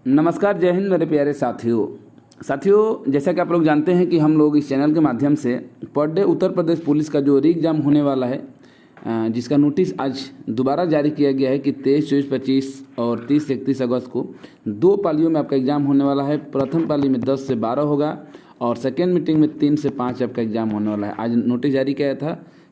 नमस्कार, जय हिंद मेरे प्यारे साथियों। जैसा कि आप लोग जानते हैं कि हम लोग इस चैनल के माध्यम से per day Uttar Pradesh police का जो री एग्ज़ाम होने वाला है, जिसका नोटिस आज दोबारा जारी किया गया है कि 23, 24, 25 और 30 से 31 अगस्त को 2 पालियों में आपका एग्ज़ाम होने वाला है। प्रथम पाली में 10 से 12 होगा और सेकेंड मीटिंग में 3 से 5 आपका एग्ज़ाम होने वाला है। आज नोटिस जारी किया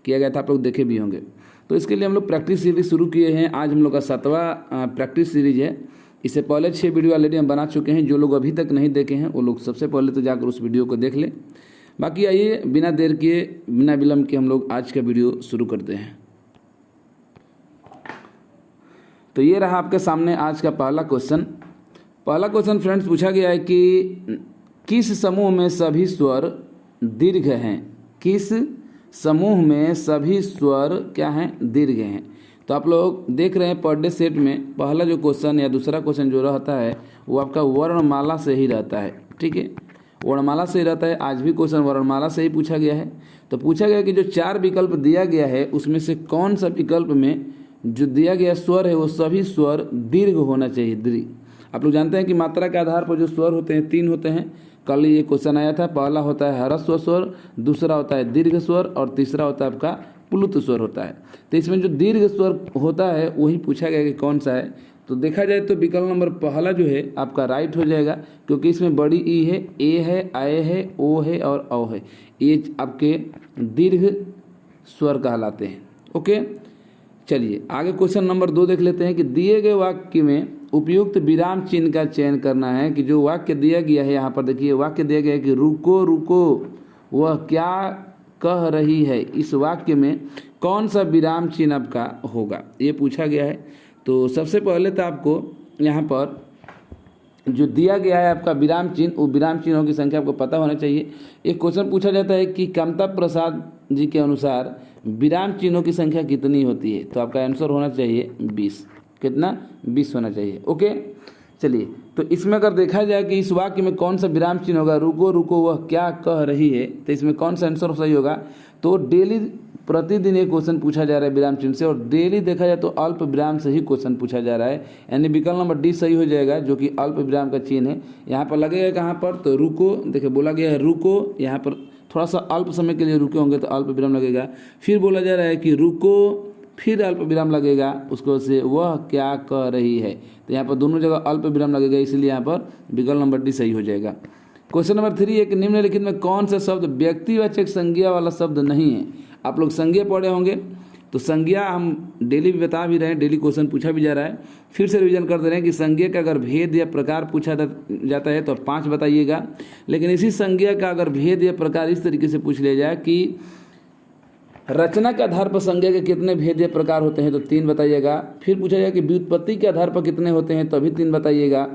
गया था, आप लोग देखे भी होंगे। तो इसके लिए हम लोग प्रैक्टिस सीरीज शुरू किए हैं। आज हम लोग का 7वां प्रैक्टिस सीरीज है। इससे पहले 6 वीडियो ऑलरेडी हम बना चुके हैं। जो लोग अभी तक नहीं देखे हैं वो लोग सबसे पहले तो जाकर उस वीडियो को देख लें। बाकी आइए बिना देर किए, बिना विलम्ब के हम लोग आज का वीडियो शुरू करते हैं। तो ये रहा आपके सामने आज का पहला क्वेश्चन फ्रेंड्स, पूछा गया है कि किस समूह में सभी स्वर दीर्घ हैं। किस समूह में सभी स्वर क्या हैं? दीर्घ हैं। तो आप लोग देख रहे हैं पर डे सेट में पहला जो क्वेश्चन या दूसरा क्वेश्चन जो रहता है वो आपका वर्णमाला से ही रहता है। ठीक है, वर्णमाला से ही रहता है। आज भी क्वेश्चन वर्णमाला से ही पूछा गया है। तो पूछा गया कि जो 4 विकल्प दिया गया है उसमें से कौन सा विकल्प में जो दिया गया स्वर है वो सभी स्वर दीर्घ होना चाहिए। दीर्घ आप लोग जानते हैं कि मात्रा के आधार पर जो स्वर होते हैं 3 होते हैं। कल ये क्वेश्चन आया था। पहला होता है ह्रस्व स्वर, दूसरा होता है दीर्घ स्वर और तीसरा होता है आपका प्लुत स्वर होता है। तो इसमें जो दीर्घ स्वर होता है वही पूछा गया कि कौन सा है। तो देखा जाए तो विकल्प नंबर पहला जो है आपका राइट हो जाएगा, क्योंकि इसमें बड़ी ई है, ए है, आए है, ओ है और औ है। ये आपके दीर्घ स्वर कहलाते हैं। ओके, चलिए आगे क्वेश्चन नंबर 2 देख लेते हैं कि दिए गए वाक्य में उपयुक्त विराम चिन्ह का चयन करना है। कि जो वाक्य दिया गया है, यहाँ पर देखिए वाक्य दिया गया है कि रुको रुको वह क्या कह रही है। इस वाक्य में कौन सा विराम चिन्ह आपका होगा, ये पूछा गया है। तो सबसे पहले तो आपको यहाँ पर जो दिया गया है आपका विराम चिन्ह, वो विराम चिन्हों की संख्या आपको पता होना चाहिए। एक क्वेश्चन पूछा जाता है कि कामता प्रसाद जी के अनुसार विराम चिन्हों की संख्या कितनी होती है। तो आपका आंसर होना चाहिए 20। कितना? 20 होना चाहिए। ओके, चलिए तो इसमें अगर देखा जाए कि इस वाक्य में कौन सा विराम चिन्ह होगा, रुको रुको वह क्या कह रही है, तो इसमें कौन सा आंसर सही होगा। तो डेली प्रतिदिन एक क्वेश्चन पूछा जा रहा है विराम चिन्ह से, और डेली देखा जाए तो अल्प विराम से ही क्वेश्चन पूछा जा रहा है। यानी विकल्प नंबर डी सही हो जाएगा, जो कि अल्प विराम का चिन्ह है। यहाँ पर लगेगा कहाँ पर, तो रुको, देखिए बोला गया है रुको, यहाँ पर थोड़ा सा अल्प समय के लिए रुके होंगे तो अल्प विराम लगेगा। फिर बोला जा रहा है कि रुको, फिर अल्प विराम लगेगा उसको से वह क्या कह रही है। तो यहाँ पर दोनों जगह अल्प विराम लगेगा, इसलिए यहाँ पर विकल्प नंबर डी सही हो जाएगा। क्वेश्चन नंबर 3 है कि निम्नलिखित में कौन सा शब्द व्यक्तिवाचक संज्ञा वाला शब्द नहीं है। आप लोग संज्ञा पढ़े होंगे, तो संज्ञा हम डेली भी बता भी रहे हैं, डेली क्वेश्चन पूछा भी जा रहा है। फिर से रिवीजन कर दे रहे हैं कि संज्ञा का अगर भेद या प्रकार पूछा जाता है तो 5 बताइएगा। लेकिन इसी संज्ञा का अगर भेद या प्रकार इस तरीके से पूछ लिया जाए कि रचना के आधार पर संज्ञा के कितने भेद या प्रकार होते हैं, तो 3 बताइएगा। फिर पूछा जाए कि व्युत्पत्ति के आधार पर कितने होते हैं, तभी 3 बताइएगा।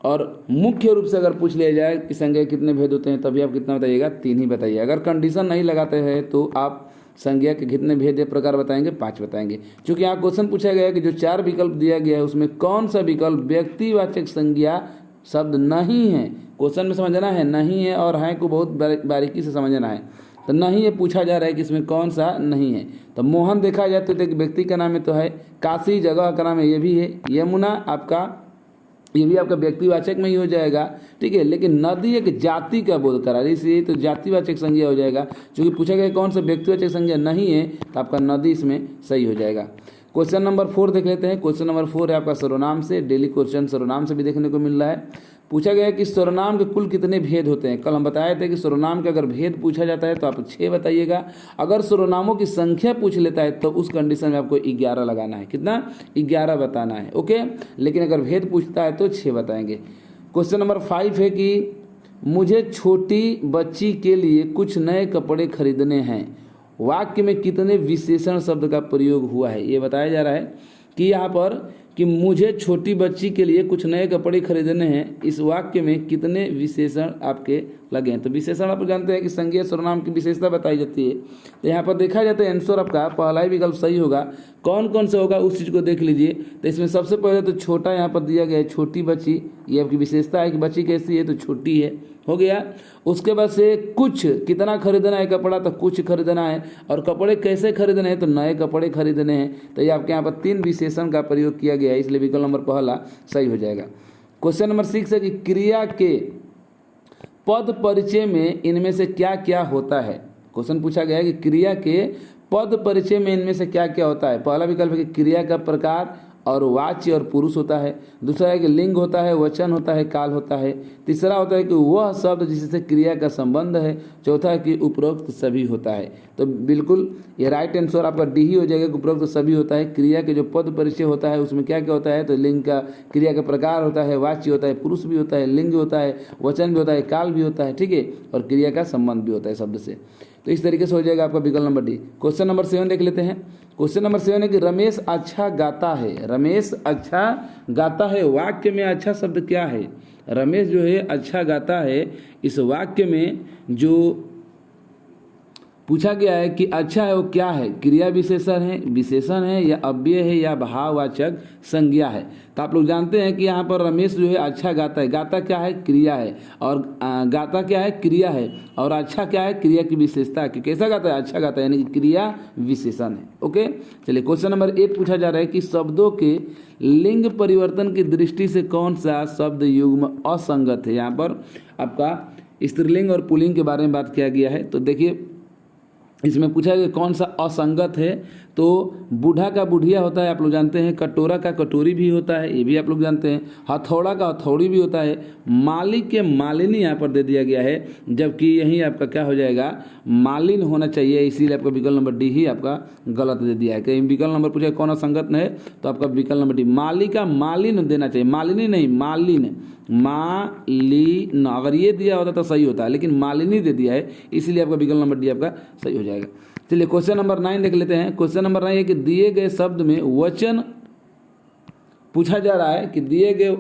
और मुख्य रूप से अगर पूछ लिया जाए कि संज्ञा के कितने भेद होते हैं, तभी आप कितना बताइएगा, 3 ही बताइए। अगर कंडीशन नहीं लगाते हैं तो आप संज्ञा के कितने भेद या प्रकार बताएंगे, 5 बताएंगे। क्योंकि यहाँ क्वेश्चन पूछा गया है कि जो 4 विकल्प दिया गया है उसमें कौन सा विकल्प व्यक्तिवाचक संज्ञा शब्द नहीं है। क्वेश्चन में समझना है नहीं है और है को बहुत बारीकी से समझना है। तो नहीं ये पूछा जा रहा है कि इसमें कौन सा नहीं है। तो मोहन देखा जाए तो एक व्यक्ति का नाम है, तो है। काशी जगह का नाम है, ये भी है। यमुना आपका, ये भी आपका व्यक्तिवाचक में ही हो जाएगा। ठीक है, लेकिन नदी एक जाति का बोध करा, इसलिए तो जातिवाचक संज्ञा हो जाएगा। क्योंकि पूछा गया कौन सा व्यक्तिवाचक संज्ञा नहीं है, तो आपका नदी इसमें सही हो जाएगा। क्वेश्चन नंबर 4 देख लेते हैं। क्वेश्चन नंबर 4 है आपका सर्वनाम से। डेली क्वेश्चन सर्वनाम से भी देखने को मिल रहा है। पूछा गया है कि सर्वनाम के कुल कितने भेद होते हैं। कल हम बताए थे कि सर्वनाम के अगर भेद पूछा जाता है तो आप 6 बताइएगा। अगर सर्वनामों की संख्या पूछ लेता है तो उस कंडीशन में आपको 11 लगाना है। कितना? 11 बताना है। ओके, लेकिन अगर भेद पूछता है तो 6 बताएंगे। क्वेश्चन नंबर 5 है कि मुझे छोटी बच्ची के लिए कुछ नए कपड़े खरीदने हैं। वाक्य में कितने विशेषण शब्द का प्रयोग हुआ है, ये बताया जा रहा है कि यहाँ पर कि मुझे छोटी बच्ची के लिए कुछ नए कपड़े खरीदने हैं। इस वाक्य में कितने विशेषण आपके लगे हैं। तो विशेषण आप जानते हैं कि संज्ञा सर्वनाम की विशेषता बताई जाती है। तो यहाँ पर देखा जाता है आंसर आपका पहला ही विकल्प सही होगा। कौन कौन से होगा उस चीज़ को देख लीजिए। तो इसमें सबसे पहले तो छोटा यहाँ पर दिया गया है, छोटी बच्ची, ये आपकी विशेषता है कि बच्ची कैसी है, तो छोटी है, हो गया। उसके बाद से कुछ, कितना खरीदना है कपड़ा, तो कुछ खरीदना है। और कपड़े कैसे खरीदने हैं, तो नए कपड़े खरीदने हैं। तो ये आपके यहाँ पर 3 विशेषण का प्रयोग किया गया है, इसलिए विकल्प नंबर पहला सही हो जाएगा। क्वेश्चन नंबर 6 है कि क्रिया के पद परिचय में इनमें से क्या क्या होता है। क्वेश्चन पूछा गया है कि क्रिया के पद परिचय में इनमें से क्या क्या होता है। पहला विकल्प है कि क्रिया का प्रकार और वाच्य और पुरुष होता है। दूसरा है कि लिंग होता है, वचन होता है, काल होता है। तीसरा होता है कि वह शब्द जिससे क्रिया का संबंध है। चौथा है कि उपरोक्त सभी होता है। तो बिल्कुल ये राइट आंसर आपका डी ही हो जाएगा कि उपरोक्त सभी होता है। क्रिया के जो पद परिचय होता है उसमें क्या क्या होता है, तो लिंग का, क्रिया का प्रकार होता है, वाच्य होता है, पुरुष भी होता है, लिंग होता है, वचन भी होता है, काल भी होता है, ठीक है, और क्रिया का संबंध भी होता है शब्द से। तो इस तरीके से हो जाएगा आपका विकल्प नंबर डी। क्वेश्चन नंबर 7 देख लेते हैं। क्वेश्चन नंबर 7 है कि रमेश अच्छा गाता है। रमेश अच्छा गाता है, वाक्य में अच्छा शब्द क्या है। रमेश जो है अच्छा गाता है, इस वाक्य में जो पूछा गया है कि अच्छा है वो क्या है, क्रिया विशेषण है या अव्यय है या भाववाचक संज्ञा है। तो आप लोग जानते हैं कि यहाँ पर रमेश जो है अच्छा गाता है। गाता क्या है, क्रिया है, और गाता क्या है, क्रिया है, और अच्छा क्या है, क्रिया की विशेषता कि कैसा गाता है, अच्छा गाता है, यानी कि क्रिया विशेषण है। ओके, चलिए क्वेश्चन नंबर 8 पूछा जा रहा है कि शब्दों के लिंग परिवर्तन की दृष्टि से कौन सा शब्द युग्म असंगत है। यहाँ पर आपका स्त्रीलिंग और पुल्लिंग के बारे में बात किया गया है। तो देखिए इसमें पूछा गया कौन सा असंगत है। तो बूढ़ा का बुढ़िया होता है, आप लोग जानते हैं। कटोरा का कटोरी भी होता है, ये भी आप लोग जानते हैं। हथौड़ा का हथौड़ी भी होता है। मालिक के मालिनी यहाँ पर दे दिया गया है, जबकि यही आपका क्या हो जाएगा, मालिन होना चाहिए, इसीलिए आपका विकल्प नंबर डी ही आपका गलत दे दिया है। कहीं विकल्प नंबर पूछा कौन असंगत है, तो आपका विकल्प नंबर डी मालिका मालिन देना चाहिए, मालिनी नहीं, मालिन, मालिन। अगर ये दिया होता तो सही होता है, लेकिन मालिनी दे दिया है, इसलिए आपका विकल्प नंबर डी आपका सही हो जाएगा। चलिए क्वेश्चन नंबर 9 देख लेते हैं। क्वेश्चन नंबर 9 है कि दिए गए शब्द में वचन पूछा जा रहा है कि दिए गए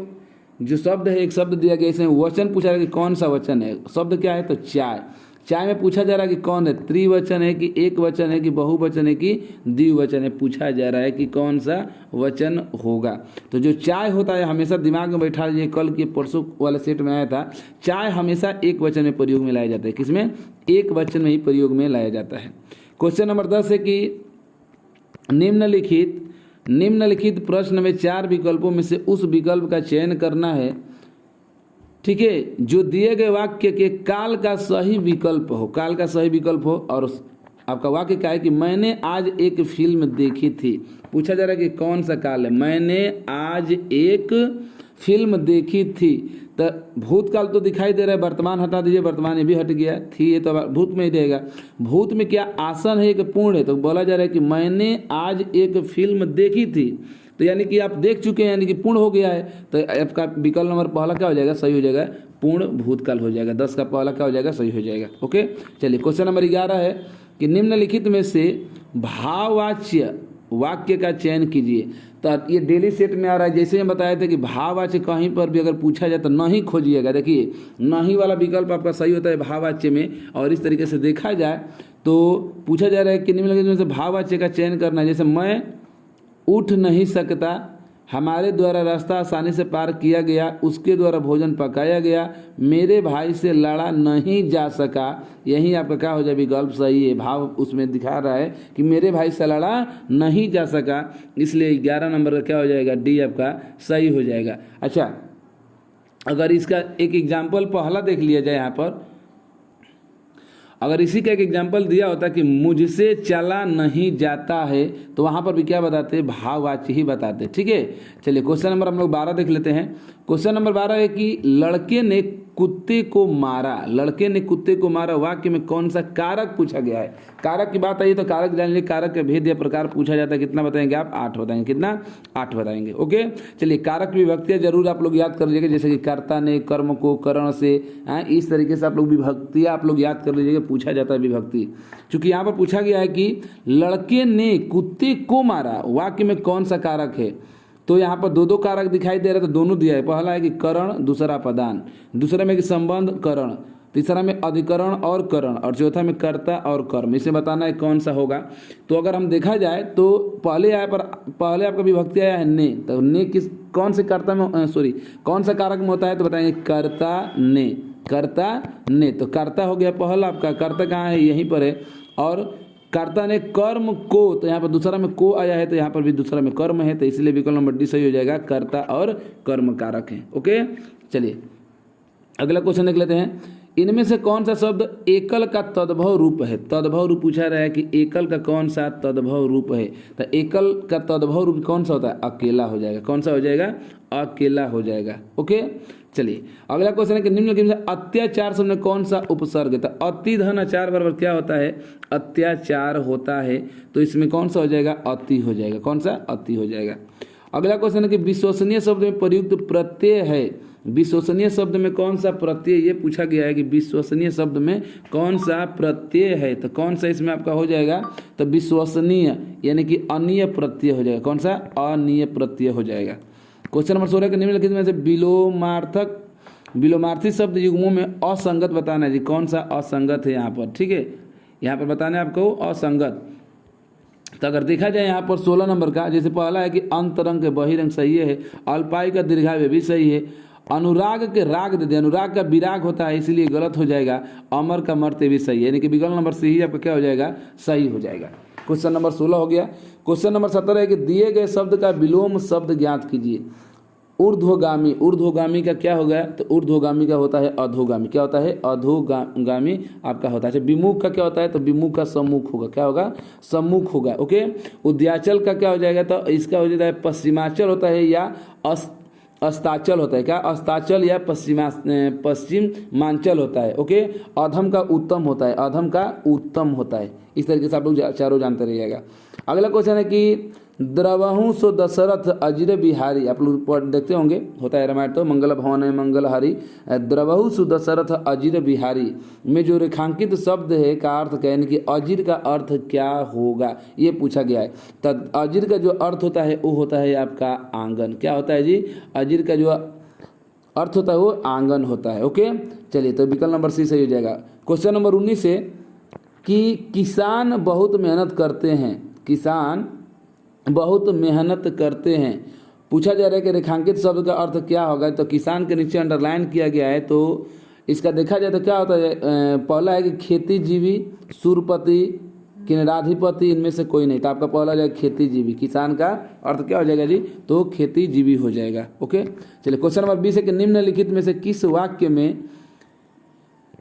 जो शब्द है, एक शब्द दिया गया, इसमें वचन पूछा रहा है कि कौन सा वचन है। शब्द क्या है, तो चाय। चाय में पूछा जा रहा है कि कौन है, त्रिवचन है कि एक वचन है कि बहुवचन है कि द्विवचन है। पूछा जा रहा है कि कौन सा वचन होगा। तो जो चाय होता है हमेशा दिमाग में बैठा लीजिए, कल के परसों वाले सेट में आया था, चाय हमेशा एक वचन में प्रयोग में लाया जाता है। किसमें, एक वचन में ही प्रयोग में लाया जाता है। क्वेश्चन नंबर 10 है कि निम्नलिखित प्रश्न में 4 विकल्पों में से उस विकल्प का चयन करना है, ठीक है, जो दिए गए वाक्य के काल का सही विकल्प हो। काल का सही विकल्प हो। और आपका वाक्य क्या है कि मैंने आज एक फिल्म देखी थी। पूछा जा रहा है कि कौन सा काल है, मैंने आज एक फिल्म देखी थी। तो भूतकाल तो दिखाई दे रहा है, वर्तमान हटा दीजिए, वर्तमान ये भी हट गया, थी ये तो भूत में ही रहेगा। भूत में क्या आसन है कि पूर्ण है, तो बोला जा रहा है कि मैंने आज एक फिल्म देखी थी, तो यानी कि आप देख चुके हैं, यानी कि पूर्ण हो गया है। तो आपका विकल्प नंबर पहला क्या हो जाएगा, सही हो जाएगा, पूर्ण भूतकाल हो जाएगा। 10 का पहला क्या हो जाएगा, सही हो जाएगा। ओके, चलिए क्वेश्चन नंबर 11 है कि निम्नलिखित में से भाववाच्य वाक्य का चयन कीजिए। तो ये डेली सेट में आ रहा है। जैसे हम बताए थे कि भाववाच्य कहीं पर भी अगर पूछा जाए तो नहीं खोजिएगा। देखिए नहीं वाला विकल्प आपका सही होता है भाववाच्य में। और इस तरीके से देखा जाए तो पूछा जा रहा है कि निम्नलिखित में से भाववाच्य का चयन करना है। जैसे मैं उठ नहीं सकता, हमारे द्वारा रास्ता आसानी से पार किया गया, उसके द्वारा भोजन पकाया गया, मेरे भाई से लड़ा नहीं जा सका। यही आपका क्या हो जाए, विकल्प सही है। भाव उसमें दिखा रहा है कि मेरे भाई से लड़ा नहीं जा सका, इसलिए 11 नंबर का क्या हो जाएगा, डी आपका सही हो जाएगा। अच्छा, अगर इसका एक एग्जाम्पल पहला देख लिया जाए, यहाँ पर अगर इसी का एक एग्जाम्पल दिया होता कि मुझसे चला नहीं जाता है, तो वहाँ पर भी क्या बताते, भाववाच्य ही बताते। ठीक है, चलिए क्वेश्चन नंबर हम लोग 12 देख लेते हैं। क्वेश्चन नंबर 12 है कि लड़के ने कुत्ते को मारा। लड़के ने कुत्ते को मारा वाक्य में कौन सा कारक पूछा गया है। कारक की बात आई तो कारक जान लीजिए। कारक के भेद या प्रकार पूछा जाता है, कितना बताएंगे आप, 8 बताएंगे। कितना, 8 बताएंगे। ओके, चलिए कारक विभक्तियाँ जरूर आप लोग याद कर लीजिएगा, जैसे कि कर्ता ने कर्म को करण से, इस तरीके से आप लोग विभक्तियाँ आप लोग याद कर लीजिएगा, पूछा जाता है विभक्ति। चूंकि यहाँ पर पूछा गया है कि लड़के ने कुत्ते को मारा, वाक्य में कौन सा कारक है, तो यहाँ पर दो कारक दिखाई दे रहे, तो दोनों दिया है। पहला है कि करण, दूसरा पदान, दूसरे में कि संबंध करण, तीसरा में अधिकरण और करण, और चौथा में कर्ता और कर्म। इसे बताना है कौन सा होगा। तो अगर हम देखा जाए तो पहले पहले आपका विभक्ति आया है ने, तो ने किस कौन से कर्ता में कौन सा कारक में होता है, तो बताएंगे कर्ता ने। कर्ता ने, तो कर्ता हो गया पहला आपका। कर्ता कहाँ है, यहीं पर है। और कर्ता ने कर्म को, तो यहाँ पर दूसरा में को आया है तो यहाँ पर भी दूसरा में कर्म है, तो इसलिए विकल्प नंबर डी सही हो जाएगा, कर्ता और कर्म कारक है। ओके, चलिए अगला क्वेश्चन देख लेते हैं। इनमें से कौन सा शब्द एकल का तद्भव रूप है? तद्भव रूप पूछा रहा है कि एकल का कौन सा तद्भव रूप है, तो एकल का तद्भव रूप कौन सा होता है? अकेला हो जाएगा। कौन सा हो जाएगा? अकेला हो जाएगा। ओके, चलिए अगला क्वेश्चन है कि निम्नलिखित में अत्याचार शब्द में कौन सा उपसर्ग है? तो अति धन अचार बराबर क्या होता है? अत्याचार होता है, तो इसमें कौन सा हो जाएगा? अति हो जाएगा। कौन सा? अति हो जाएगा। अगला क्वेश्चन है कि विश्वसनीय शब्द में प्रयुक्त प्रत्यय है, विश्वसनीय शब्द में कौन सा प्रत्यय, ये पूछा गया है कि विश्वसनीय शब्द में कौन सा प्रत्यय है, तो कौन सा इसमें आपका हो जाएगा? तो विश्वसनीय यानी कि अनीय प्रत्यय हो जाएगा। कौन सा? अनीय प्रत्यय हो जाएगा। क्वेश्चन नंबर 16 के निम्नलिखित में से विलोमार्थक, विलोमार्थी शब्द युग्मों में असंगत बताना है जी। कौन सा असंगत है यहाँ पर? ठीक है, यहाँ पर बताना है आपको असंगत। तो अगर देखा जाए यहाँ पर 16 नंबर का, जैसे पहला है कि अंतरंग के बहिरंग सही है, अल्पाई का दीर्घाव्य भी सही है, अनुराग के राग दे दे, अनुराग का विराग होता है इसलिए गलत हो जाएगा, अमर का मरते भी सही है, यानी कि विकल्प नंबर सी ही आपका क्या हो जाएगा? सही हो जाएगा। क्वेश्चन नंबर 16 हो गया। क्वेश्चन नंबर 17 है कि दिए गए शब्द का विलोम शब्द ज्ञात कीजिए। ऊर्ध्वगामी, ऊर्ध्वगामी का क्या हो गया? तो ऊर्ध्वगामी का होता है अधोगामी। क्या होता है? अधोगामी आपका होता है। विमुख का क्या होता है? तो विमुख का सम्मुख होगा। क्या होगा? सम्मुख होगा। ओके, उद्याचल का क्या हो जाएगा? तो इसका हो जाता है पश्चिमाचल होता है या अस्ताचल होता है। क्या? अस्ताचल या पश्चिमांचल होता है। ओके, अधम का उत्तम होता है, अधम का उत्तम होता है। इस तरीके से आप लोग चारों जानते रहिएगा। अगला क्वेश्चन है कि द्रवहु सो दशरथ अजिर बिहारी, आप लोग देखते होंगे, होता है रामायण तो मंगल भवन है मंगल हरि, द्रवहु सो दशरथ अजिर बिहारी में जो रेखांकित शब्द है का अर्थ क्या, यानी कि अजिर का अर्थ क्या होगा, ये पूछा गया है। तो अजिर का जो अर्थ होता है वो होता है आपका आंगन। क्या होता है जी? अजिर का जो अर्थ होता है वो आंगन होता है। ओके, चलिए तो विकल्प नंबर सी सही हो जाएगा। क्वेश्चन नंबर 19 है कि किसान बहुत मेहनत करते हैं, किसान बहुत मेहनत करते हैं, पूछा जा रहा है कि रेखांकित शब्द का अर्थ क्या होगा, तो किसान के नीचे अंडरलाइन किया गया है। तो इसका देखा जाए तो क्या होता है? पहला है कि खेतीजीवी, सुरपति, किन्नराधिपति, इनमें से कोई नहीं, तो आपका पहला हो जाएगा खेतीजीवी। किसान का अर्थ क्या हो जाएगा जी? तो खेतीजीवी हो जाएगा। ओके, चलिए क्वेश्चन नंबर 20 है कि निम्नलिखित में से किस वाक्य में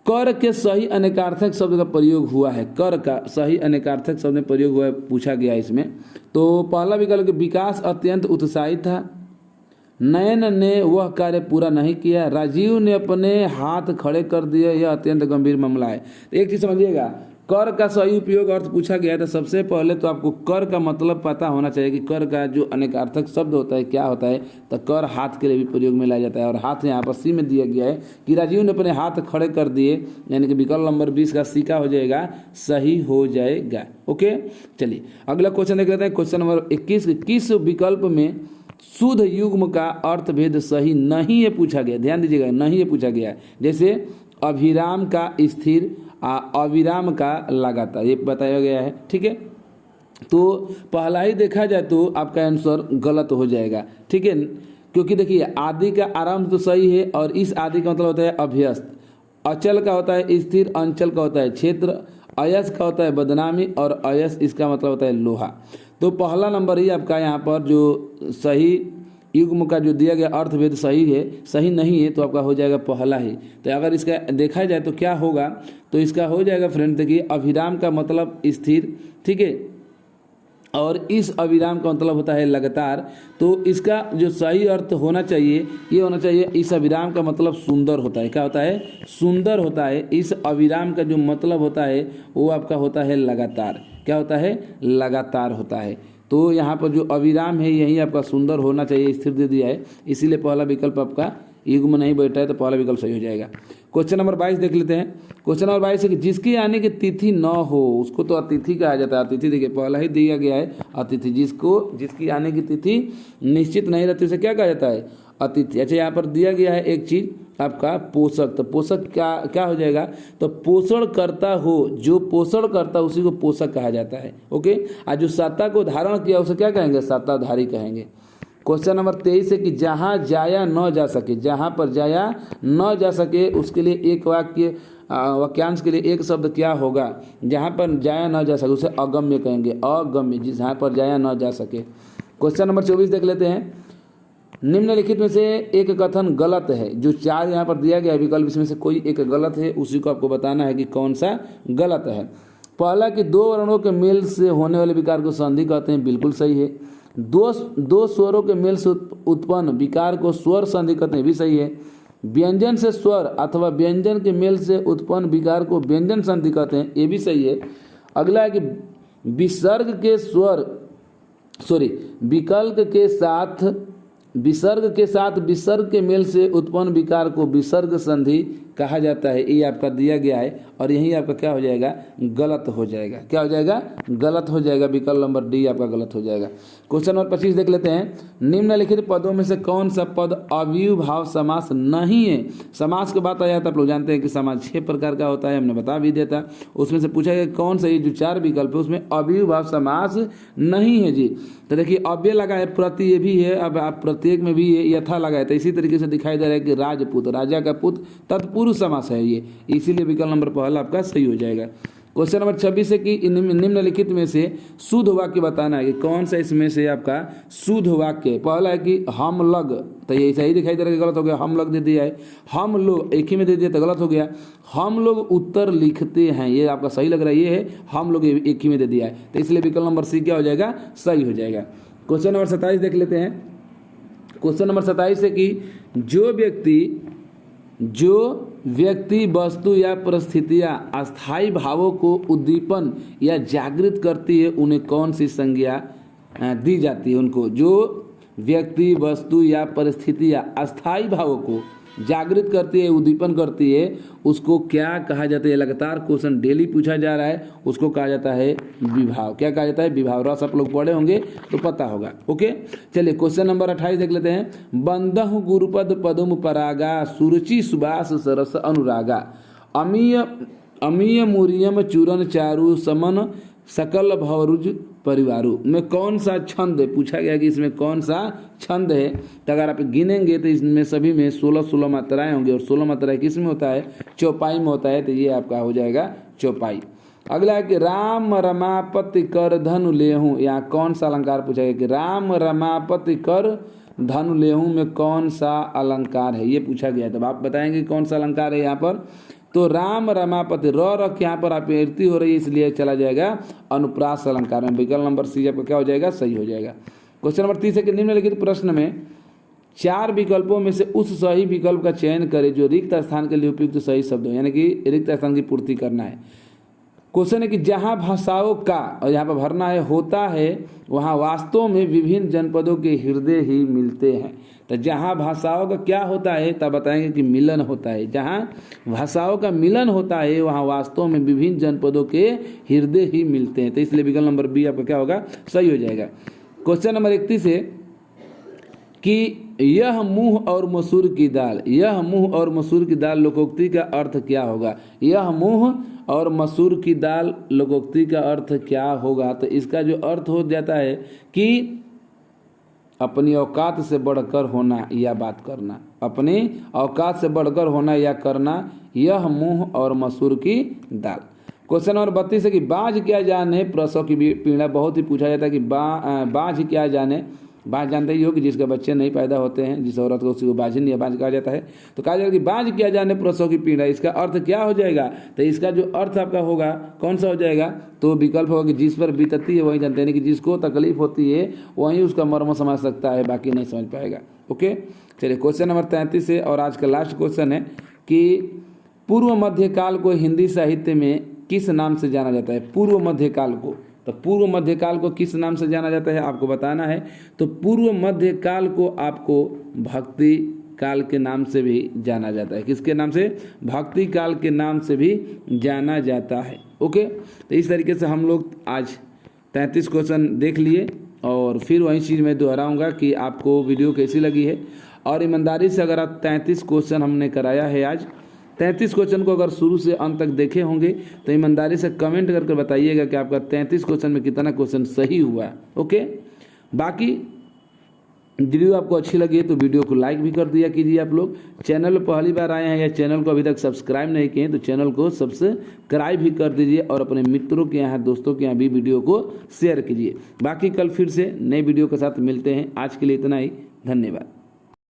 कर के सही अनेकार्थक शब्द का प्रयोग हुआ है? कर का सही अनेकार्थक शब्द में प्रयोग हुआ है, पूछा गया है इसमें। तो पहला विकल्प कि विकास अत्यंत उत्साहित था, नयन ने वह कार्य पूरा नहीं किया, राजीव ने अपने हाथ खड़े कर दिए, यह अत्यंत गंभीर मामला है। तो एक चीज समझिएगा, कर का सही उपयोग अर्थ पूछा गया है, तो सबसे पहले तो आपको कर का मतलब पता होना चाहिए कि कर का जो अनेकार्थक शब्द होता है क्या होता है। तो कर हाथ के लिए भी प्रयोग में लाया जाता है, और हाथ यहाँ पर सी में दिया गया है कि राजीव ने अपने हाथ खड़े कर दिए, यानी कि विकल्प नंबर 20 का सी का हो जाएगा? सही हो जाएगा। ओके, चलिए अगला क्वेश्चन देख लेते हैं। क्वेश्चन नंबर 21, किस विकल्प में शुद्ध युग्म का अर्थभेद सही नहीं है पूछा गया? ध्यान दीजिएगा, नहीं है पूछा गया है। जैसे अभिराम का स्थिर, अविराम का लगातार, ये बताया गया है। ठीक है, तो पहला ही देखा जाए तो आपका आंसर गलत हो जाएगा। ठीक है, क्योंकि देखिए आदि का आरंभ तो सही है, और इस आदि का मतलब होता है अभ्यस्त, अचल का होता है स्थिर, अंचल का होता है क्षेत्र, अयस का होता है बदनामी, और अयस इसका मतलब होता है लोहा। तो पहला नंबर ही आपका यहाँ पर जो सही युग्म का जो दिया गया अर्थभेद सही है, सही नहीं है, तो आपका हो जाएगा पहला ही। तो अगर इसका देखा जाए तो क्या होगा? तो इसका हो जाएगा फ्रेंड, देखिए अभिराम का मतलब स्थिर, ठीक है, और इस अविराम का मतलब होता है लगातार। तो इसका जो सही अर्थ होना चाहिए ये होना चाहिए, इस अविराम का मतलब सुंदर होता है। क्या होता है? सुंदर होता है। इस अविराम का जो मतलब होता है वो आपका होता है लगातार। क्या होता है? लगातार होता है। तो यहाँ पर जो अविराम है यही आपका सुंदर होना चाहिए, स्थिर दे दिया है, इसीलिए पहला विकल्प आपका युग्म नहीं बैठा है, तो पहला विकल्प सही हो जाएगा। क्वेश्चन नंबर 22 देख लेते हैं। क्वेश्चन नंबर 22 है कि जिसकी आने की तिथि न हो उसको तो अतिथि कहा जाता है। अतिथि देखिए पहला ही दिया गया है अतिथि, जिसकी आने की तिथि निश्चित नहीं रहती उसे क्या कहा जाता है? अतिथि। अच्छा, यहाँ पर दिया गया है एक चीज आपका पोषक, तो पोषक क्या हो जाएगा? तो पोषण करता हो, जो पोषण करता उसी को पोषक कहा जाता है। ओके, और जो सत्ता को धारण किया उसे क्या कहेंगे? सत्ताधारी कहेंगे। क्वेश्चन नंबर 23 है कि जहाँ जाया न जा सके, जहाँ पर जाया न जा सके उसके लिए एक वाक्यांश के लिए एक शब्द क्या होगा? जहाँ पर जाया न जा सके उसे अगम्य कहेंगे, अगम्य, जिस जहाँ पर जाया न जा सके। क्वेश्चन नंबर 24 देख लेते हैं। निम्नलिखित में से एक कथन गलत है। जो 4 यहाँ पर दिया गया विकल्प, इसमें से कोई एक गलत है, उसी को आपको बताना है कि कौन सा गलत है। पहला कि 2 वर्णों के मेल से होने वाले विकार को संधि कहते हैं, बिल्कुल सही है। दो स्वरों के मेल से उत्पन्न विकार को स्वर संधि कहते हैं, भी सही है। व्यंजन से स्वर अथवा व्यंजन के मेल से उत्पन्न विकार को व्यंजन संधि कहते हैं, ये भी सही है। अगला है कि विकल्प के साथ विसर्ग के मेल से उत्पन्न विकार को विसर्ग संधि कहा जाता है। ये आपका दिया गया है और यही आपका क्या हो जाएगा? गलत हो जाएगा। क्या हो जाएगा? गलत हो जाएगा। विकल्प नंबर डी आपका गलत हो जाएगा। क्वेश्चन नंबर 25 देख लेते हैं। निम्नलिखित पदों में से कौन सा पद अव्ययभाव समास नहीं है? समास की बात आया था, आप लोग जानते हैं कि समास 6 प्रकार का होता है, हमने बता भी दिया था। उसमें से पूछा गया कौन सा, ये जो 4 विकल्प है उसमें अव्ययभाव समास नहीं है जी। तो देखिए अव्यय लगा है, प्रति ये भी है, अब आप प्रत्येक में भी ये यथा लगा है, तो इसी तरीके से दिखाई दे रहा है कि राजपूत, राजा का पुत्र, तत्पुरुष समास है ये, इसीलिए विकल्प नंबर पहला आपका सही हो जाएगा। क्वेश्चन नंबर 26 है कि निम्नलिखित में से शुद्ध वाक्य बताना है कि कौन सा इसमें से आपका शुद्ध वाक्य। पहला है कि हम लग, तो ये सही दिखाई दे रहा है, गलत हो गया। हम लग दे दिया है, हम लोग एक ही में दे दिया तो गलत हो गया। हम लोग उत्तर लिखते हैं, ये आपका सही लग रहा है, ये है हम लोग एक ही में दे दिया है, तो इसलिए विकल्प नंबर सी क्या हो जाएगा? सही हो जाएगा। क्वेश्चन नंबर 27 देख लेते हैं। क्वेश्चन नंबर 27 है कि जो व्यक्ति वस्तु या परिस्थितियां अस्थायी भावों को उद्दीपन या जागृत करती है उन्हें कौन सी संज्ञा दी जाती है? उनको जो व्यक्ति वस्तु या परिस्थितियां अस्थायी भावों को जागृत करती है, उद्दीपन करती है, उसको क्या कहा जाता है? लगातार क्वेश्चन डेली पूछा जा रहा है, उसको कहा जाता है विभाव। क्या कहा जाता है? विभाव। रस आप लोग पढ़े होंगे तो पता होगा। ओके, चलिए क्वेश्चन नंबर 28 देख लेते हैं। बंदहु गुरुपद पदुम परागा सुरुचि सुबास सरस अनुरागा अमीय मुरियम चूरन चारु समन सकल भवरुज परिवारू में कौन सा छंद है? पूछा गया कि इसमें कौन सा छंद है। तो अगर आप गिनेंगे तो इसमें सभी में 16 मात्राएं होंगी, और 16 मात्राएं किस में होता है? चौपाई में होता है, तो ये आपका हो जाएगा चौपाई। अगला है कि राम रमापति कर धनु लेहूं, यहाँ कौन सा अलंकार पूछा गया कि राम रमापति कर धनु लेहूं में कौन सा अलंकार है? ये पूछा गया है, तब आप बताएंगे कौन सा अलंकार है यहाँ पर। तो राम रमापति रख यहाँ पर अपेरती हो रही है, इसलिए चला जाएगा अनुप्रास अलंकार में। विकल्प नंबर सी आपका क्या हो जाएगा? सही हो जाएगा। क्वेश्चन नंबर 30 है कि निम्नलिखित प्रश्न में 4 विकल्पों में से उस सही विकल्प का चयन करें जो रिक्त स्थान के लिए उपयुक्त सही शब्द हो, यानी कि रिक्त स्थान की पूर्ति करना है। क्वेश्चन है कि जहाँ भाषाओं का, और यहाँ पर भरना है, होता है वहाँ वास्तव में विभिन्न जनपदों के हृदय ही मिलते हैं। तो जहाँ भाषाओं का क्या होता है तब बताएंगे कि मिलन होता है। जहाँ भाषाओं का मिलन होता है वहाँ वास्तव में विभिन्न जनपदों के हृदय ही मिलते हैं, तो इसलिए विकल्प नंबर बी आपका क्या होगा? सही हो जाएगा। क्वेश्चन नंबर 31 है कि यह मूंग और मसूर की दाल, यह मूंग और मसूर की दाल लोकोक्ति का अर्थ क्या होगा? यह मूंग और मसूर की दाल लोकोक्ति का अर्थ क्या होगा? तो इसका जो अर्थ हो जाता है कि अपनी औकात से बढ़कर होना या बात करना, अपनी औकात से बढ़कर होना या करना, यह मूंग और मसूर की दाल। क्वेश्चन नंबर 32 है कि बाज क्या जाने प्रसव की पीड़ा, बहुत ही पूछा जाता है कि बाज क्या जाने। बाज जानते ही हो कि जिसके बच्चे नहीं पैदा होते हैं, जिस औरत को, उसी को बाजिन या बाज कहा जाता है। तो कहा जाएगा कि बाज क्या जाने प्रसव की पीड़ा, इसका अर्थ क्या हो जाएगा? तो इसका जो अर्थ आपका होगा कौन सा हो जाएगा? तो विकल्प होगा कि जिस पर बीतती है वही जानते हैं, कि जिसको तकलीफ होती है वही उसका मर्म समझ सकता है, बाकी नहीं समझ पाएगा। ओके, चलिए क्वेश्चन नंबर 33 है और आज का लास्ट क्वेश्चन है कि पूर्व मध्यकाल को हिंदी साहित्य में किस नाम से जाना जाता है? पूर्व मध्यकाल को, तो पूर्व मध्यकाल को किस नाम से जाना जाता है आपको बताना है। तो पूर्व मध्यकाल को आपको भक्ति काल के नाम से भी जाना जाता है। किसके नाम से? भक्ति काल के नाम से भी जाना जाता है। ओके, तो इस तरीके से हम लोग आज 33 क्वेश्चन देख लिए, और फिर वही चीज़ मैं दोहराऊंगा कि आपको वीडियो कैसी लगी है। और ईमानदारी से अगर आप 33 क्वेश्चन हमने कराया है आज, 33 क्वेश्चन को अगर शुरू से अंत तक देखे होंगे तो ईमानदारी से कमेंट करके बताइएगा कि आपका 33 क्वेश्चन में कितना क्वेश्चन सही हुआ है। ओके, बाकी वीडियो आपको अच्छी लगी है तो वीडियो को लाइक भी कर दिया कीजिए। आप लोग चैनल पर पहली बार आए हैं या चैनल को अभी तक सब्सक्राइब नहीं किए हैं तो चैनल को सब्सक्राइब भी कर दीजिए और अपने मित्रों के यहाँ, दोस्तों के यहाँ भी वीडियो को शेयर कीजिए। बाकी कल फिर से नए वीडियो के साथ मिलते हैं। आज के लिए इतना ही, धन्यवाद।